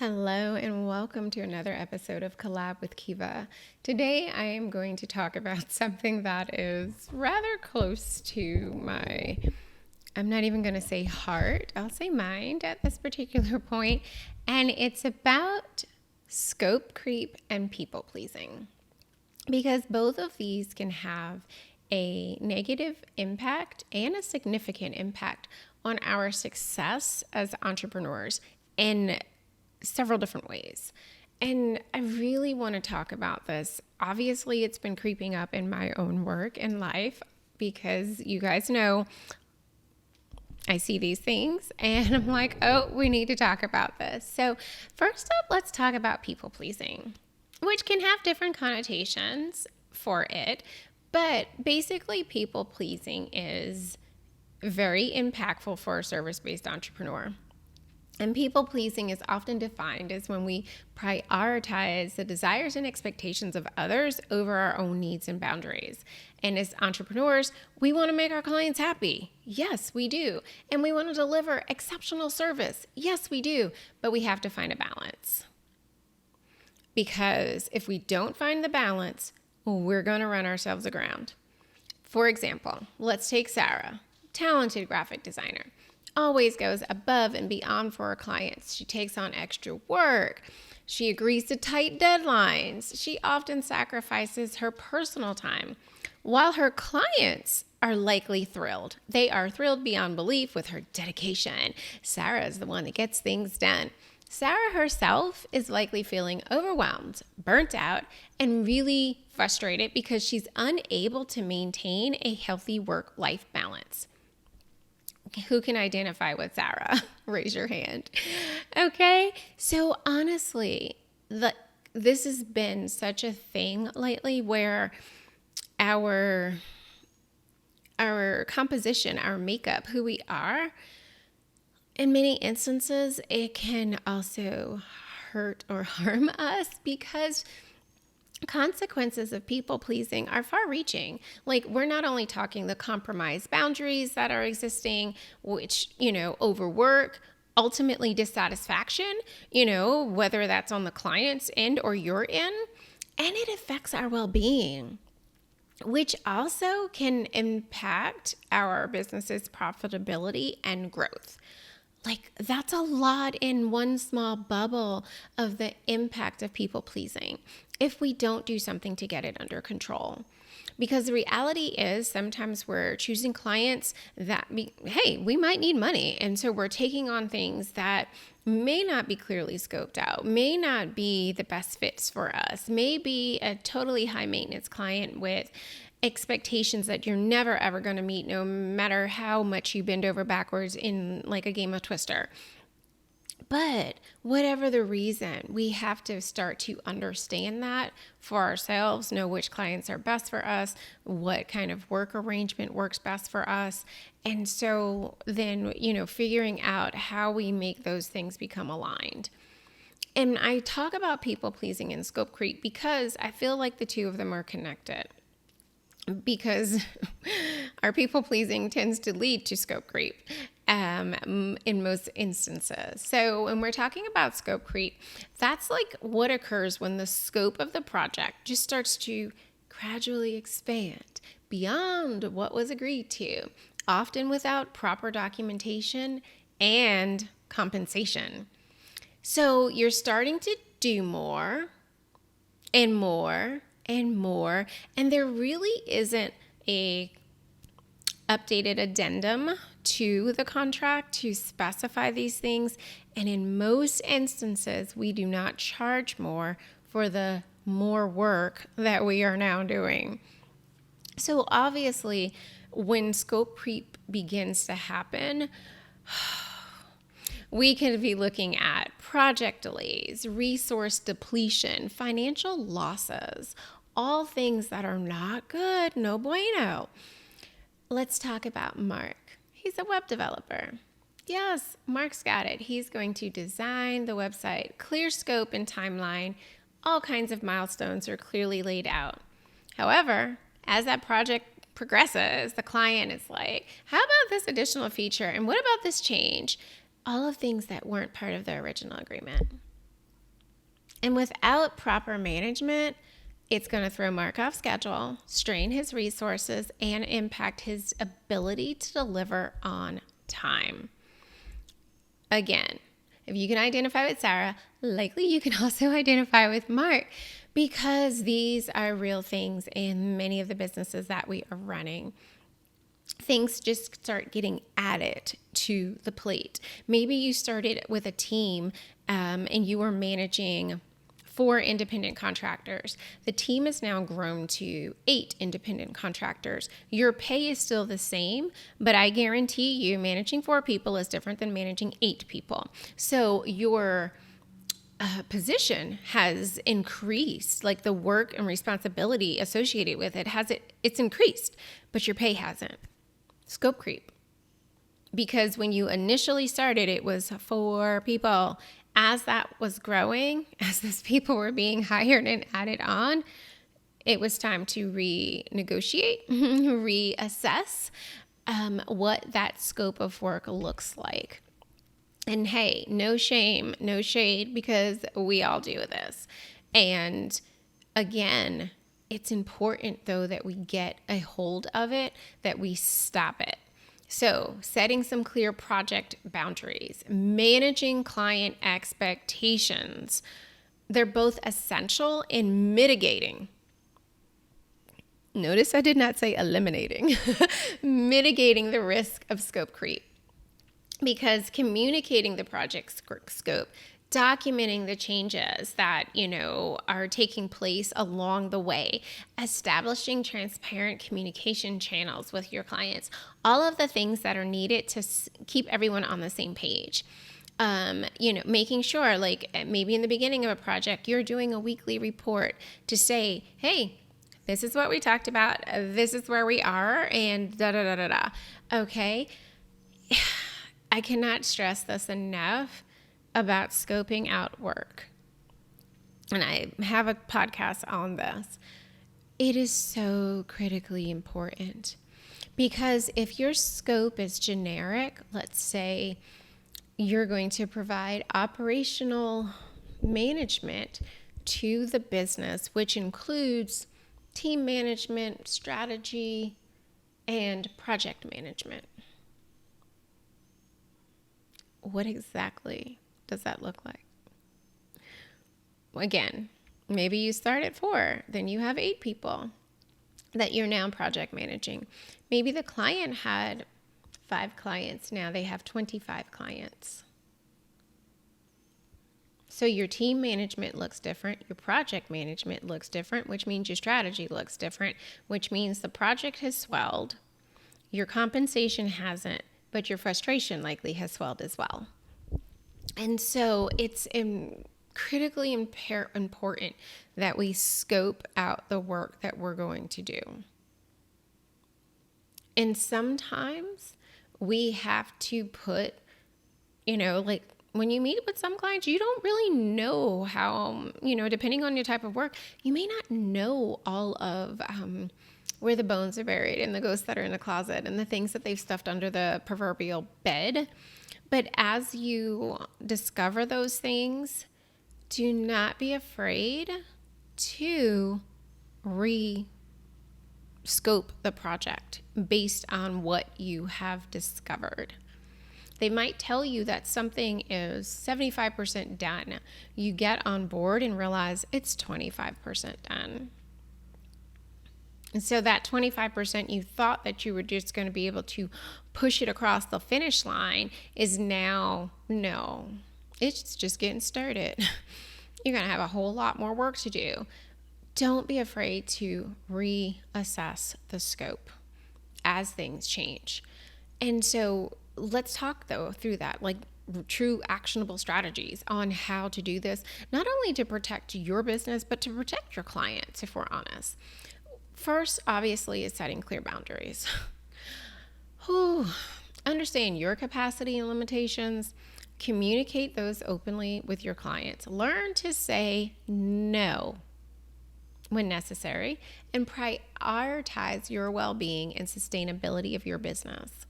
Hello and welcome to another episode of Collab with Kiva. Today I am going to talk about something that is rather close to I'm not even going to say heart, I'll say mind at this particular point, and it's about scope creep and people pleasing. Because both of these can have a negative impact and a significant impact on our success as entrepreneurs in several different ways. And I really want to talk about this. Obviously, it's been creeping up in my own work and life because you guys know I see these things and I'm like, oh, we need to talk about this. So first up, let's talk about people pleasing, which can have different connotations for it. But basically, people pleasing is very impactful for a service-based entrepreneur. And people pleasing is often defined as when we prioritize the desires and expectations of others over our own needs and boundaries. And as entrepreneurs, we want to make our clients happy. Yes, we do. And we want to deliver exceptional service. Yes, we do. But we have to find a balance. Because if we don't find the balance, we're going to run ourselves aground. For example, let's take Sarah, talented graphic designer. Always goes above and beyond for her clients. She takes on extra work. She agrees to tight deadlines. She often sacrifices her personal time, while her clients are likely thrilled. They are thrilled beyond belief with her dedication. Sarah is the one that gets things done. Sarah herself is likely feeling overwhelmed, burnt out, and really frustrated because she's unable to maintain a healthy work-life balance. Who can identify with Sarah? Raise your hand. Okay, so honestly, this has been such a thing lately where our composition, our makeup, who we are, in many instances, it can also hurt or harm us because consequences of people pleasing are far reaching. Like, we're not only talking the compromised boundaries that are existing, which, overwork, ultimately dissatisfaction, whether that's on the client's end or your end, and it affects our well-being, which also can impact our business's profitability and growth. Like, that's a lot in one small bubble of the impact of people pleasing if we don't do something to get it under control. Because the reality is sometimes we're choosing clients that, we might need money. And so we're taking on things that may not be clearly scoped out, may not be the best fits for us, may be a totally high maintenance client with expectations that you're never ever going to meet, no matter how much you bend over backwards in like a game of Twister. But whatever the reason, we have to start to understand that for ourselves, know which clients are best for us, what kind of work arrangement works best for us. And so then, figuring out how we make those things become aligned. And I talk about people pleasing and scope creep because I feel like the two of them are connected. Because our people pleasing tends to lead to scope creep in most instances. So when we're talking about scope creep, that's like what occurs when the scope of the project just starts to gradually expand beyond what was agreed to, often without proper documentation and compensation. So you're starting to do more and more and more, and there really isn't a updated addendum to the contract to specify these things, and in most instances we do not charge more for the more work that we are now doing. So obviously when scope creep begins to happen, we could be looking at project delays, resource depletion, financial losses, all things that are not good, no bueno. Let's talk about Mark. He's a web developer. Yes, Mark's got it. He's going to design the website, clear scope and timeline. All kinds of milestones are clearly laid out. However, as that project progresses, the client is like, how about this additional feature? And what about this change? All of things that weren't part of the original agreement. And without proper management, it's going to throw Mark off schedule, strain his resources, and impact his ability to deliver on time. Again, if you can identify with Sarah, likely you can also identify with Mark, because these are real things in many of the businesses that we are running. Things just start getting added to the plate. Maybe you started with a team and you were managing 4 independent contractors. The team has now grown to 8 independent contractors. Your pay is still the same, but I guarantee you managing 4 people is different than managing 8 people. So your position has increased, like the work and responsibility associated with it it's increased, but your pay hasn't. Scope creep. Because when you initially started, it was 4 people. As that was growing, as those people were being hired and added on, it was time to renegotiate, reassess what that scope of work looks like. And hey, no shame, no shade, because we all do this. And again, it's important though that we get a hold of it, that we stop it. So setting some clear project boundaries, managing client expectations, they're both essential in mitigating. Notice I did not say eliminating, mitigating the risk of scope creep. Because communicating the project scope, documenting the changes that, are taking place along the way, establishing transparent communication channels with your clients, all of the things that are needed to keep everyone on the same page. Making sure, like maybe in the beginning of a project, you're doing a weekly report to say, hey, this is what we talked about, this is where we are, and da-da-da-da-da. Okay? I cannot stress this enough about scoping out work. And I have a podcast on this. It is so critically important, because if your scope is generic, let's say you're going to provide operational management to the business, which includes team management, strategy, and project management. What exactly does that look like? Again, maybe you start at 4, then you have 8 people that you're now project managing. Maybe the client had 5 clients, now they have 25 clients. So your team management looks different, your project management looks different, which means your strategy looks different, which means the project has swelled, your compensation hasn't, but your frustration likely has swelled as well. And so it's critically important that we scope out the work that we're going to do. And sometimes we have to put, like when you meet with some clients, you don't really know how, depending on your type of work, you may not know all of where the bones are buried and the ghosts that are in the closet and the things that they've stuffed under the proverbial bed. But as you discover those things, do not be afraid to re-scope the project based on what you have discovered. They might tell you that something is 75% done. You get on board and realize it's 25% done. And so that 25% you thought that you were just going to be able to push it across the finish line is now, no, it's just getting started. You're going to have a whole lot more work to do. Don't be afraid to reassess the scope as things change. And so let's talk though through that, like true actionable strategies on how to do this, not only to protect your business, but to protect your clients, if we're honest. First, obviously, is setting clear boundaries. Understand your capacity and limitations. Communicate those openly with your clients. Learn to say no when necessary, and prioritize your well-being and sustainability of your business.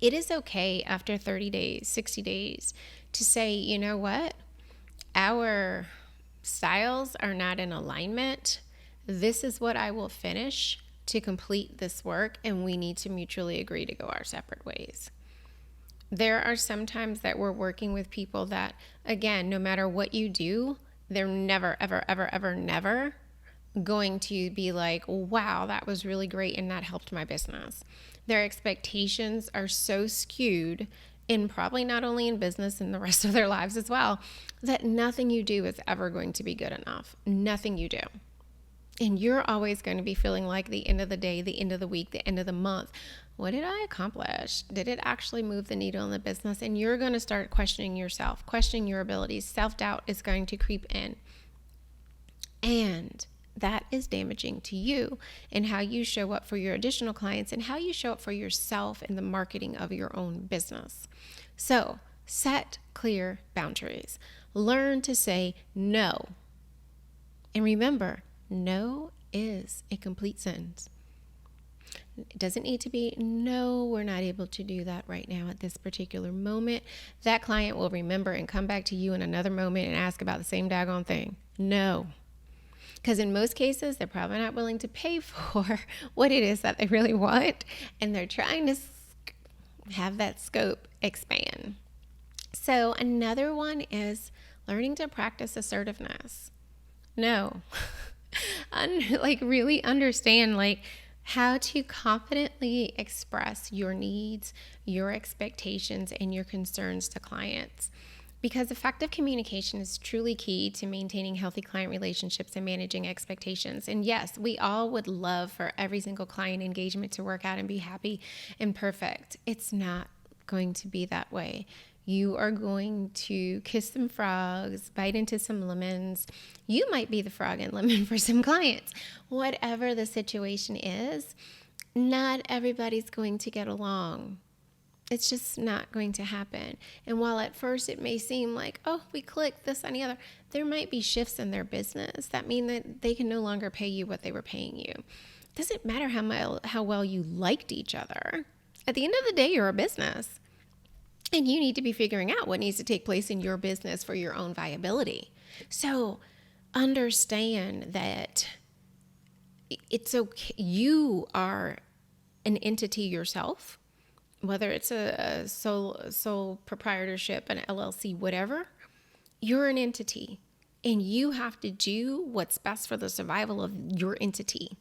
It is okay after 30 days, 60 days to say, you know what? Our styles are not in alignment, this is what I will finish to complete this work, and we need to mutually agree to go our separate ways. There are some times that we're working with people that, again, no matter what you do, they're never, ever, ever, ever, never going to be like, wow, that was really great and that helped my business. Their expectations are so skewed, and probably not only in business and the rest of their lives as well, that nothing you do is ever going to be good enough. Nothing you do. And you're always going to be feeling like the end of the day, the end of the week, the end of the month. What did I accomplish? Did it actually move the needle in the business? And you're going to start questioning yourself, questioning your abilities. Self-doubt is going to creep in. And that is damaging to you and how you show up for your additional clients and how you show up for yourself in the marketing of your own business. So set clear boundaries. Learn to say no. And remember, no is a complete sentence. It doesn't need to be, no, we're not able to do that right now at this particular moment. That client will remember and come back to you in another moment and ask about the same daggone thing. No. Because in most cases, they're probably not willing to pay for what it is that they really want. And they're trying to have that scope expand. So another one is learning to practice assertiveness. No. Really understand how to confidently express your needs, your expectations, and your concerns to clients. Because effective communication is truly key to maintaining healthy client relationships and managing expectations. And yes, we all would love for every single client engagement to work out and be happy and perfect. It's not going to be that way. You are going to kiss some frogs, bite into some lemons. You might be the frog and lemon for some clients. Whatever the situation is, not everybody's going to get along. It's just not going to happen. And while at first it may seem like, oh, we clicked this and the other, there might be shifts in their business that mean that they can no longer pay you what they were paying you. It doesn't matter how well you liked each other. At the end of the day, you're a business. And you need to be figuring out what needs to take place in your business for your own viability. So understand that it's okay. You are an entity yourself, whether it's a sole proprietorship, an LLC, whatever. You're an entity, and you have to do what's best for the survival of your entity.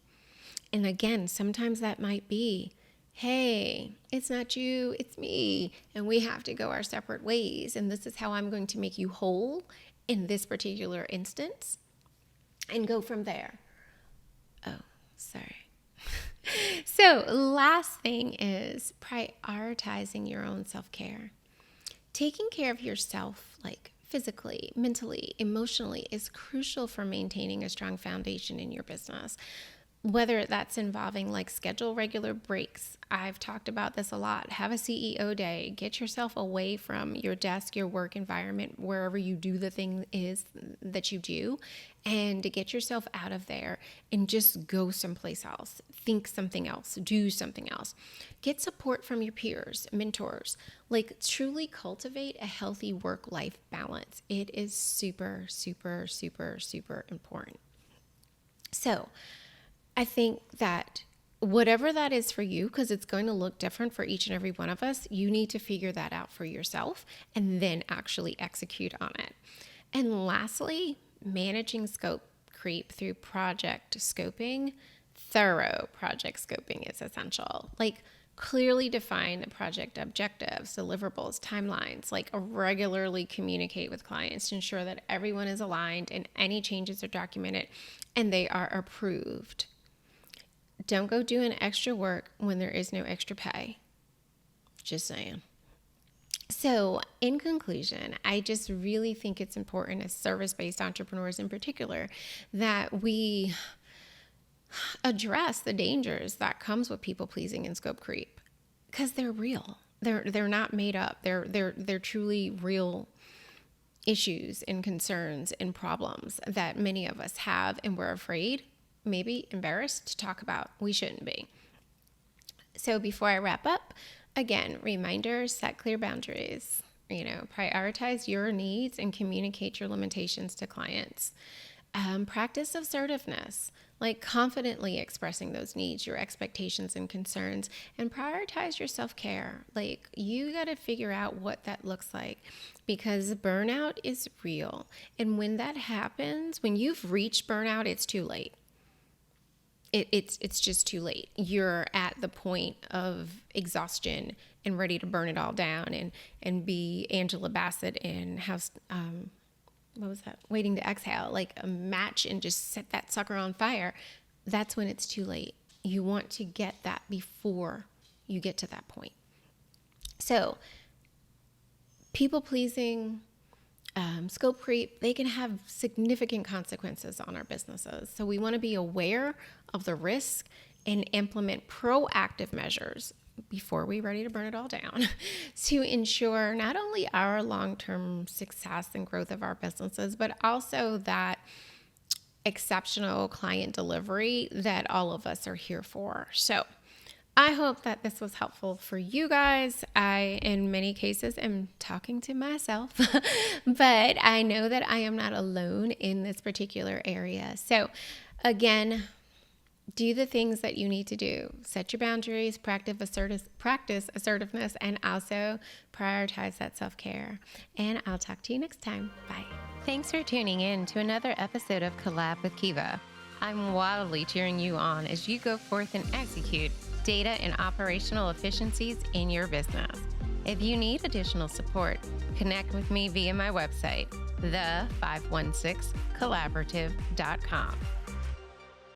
And again, sometimes that might be, hey, it's not you, it's me, and we have to go our separate ways, and this is how I'm going to make you whole in this particular instance, and go from there. Oh, sorry. So last thing is prioritizing your own self-care. Taking care of yourself, physically, mentally, emotionally, is crucial for maintaining a strong foundation in your business. Whether that's involving schedule regular breaks. I've talked about this a lot. Have a CEO day. Get yourself away from your desk, your work environment, wherever you do the thing is that you do, and to get yourself out of there and just go someplace else. Think something else. Do something else. Get support from your peers, mentors. Truly cultivate a healthy work-life balance. It is super, super, super, super important. So, I think that whatever that is for you, because it's going to look different for each and every one of us, you need to figure that out for yourself and then actually execute on it. And lastly, managing scope creep through project scoping. Thorough project scoping is essential. Clearly define the project objectives, deliverables, timelines. Regularly communicate with clients to ensure that everyone is aligned and any changes are documented and they are approved. Don't go doing extra work when there is no extra pay. Just saying. So in conclusion, I just really think it's important as service-based entrepreneurs in particular that we address the dangers that comes with people pleasing and scope creep, because they're real. They're not made up. They're truly real issues and concerns and problems that many of us have, and we're afraid, maybe embarrassed to talk about. We shouldn't be. So before I wrap up, again, reminder, set clear boundaries. prioritize your needs and communicate your limitations to clients. Practice assertiveness, like confidently expressing those needs, your expectations and concerns, and prioritize your self-care. Like, you got to figure out what that looks like, because burnout is real. And when that happens, when you've reached burnout, it's too late. It's just too late. You're at the point of exhaustion and ready to burn it all down and be Angela Bassett in House, what was that? Waiting to Exhale, like a match, and just set that sucker on fire. That's when it's too late. You want to get that before you get to that point. So people pleasing, scope creep, they can have significant consequences on our businesses. So we want to be aware of the risk and implement proactive measures before we're ready to burn it all down to ensure not only our long-term success and growth of our businesses, but also that exceptional client delivery that all of us are here for. So I hope that this was helpful for you guys. I, in many cases, am talking to myself, but I know that I am not alone in this particular area. So again, do the things that you need to do. Set your boundaries, practice assertiveness, and also prioritize that self-care. And I'll talk to you next time. Bye. Thanks for tuning in to another episode of Collab with Kiva. I'm wildly cheering you on as you go forth and execute data and operational efficiencies in your business. If you need additional support, connect with me via my website, the516collaborative.com.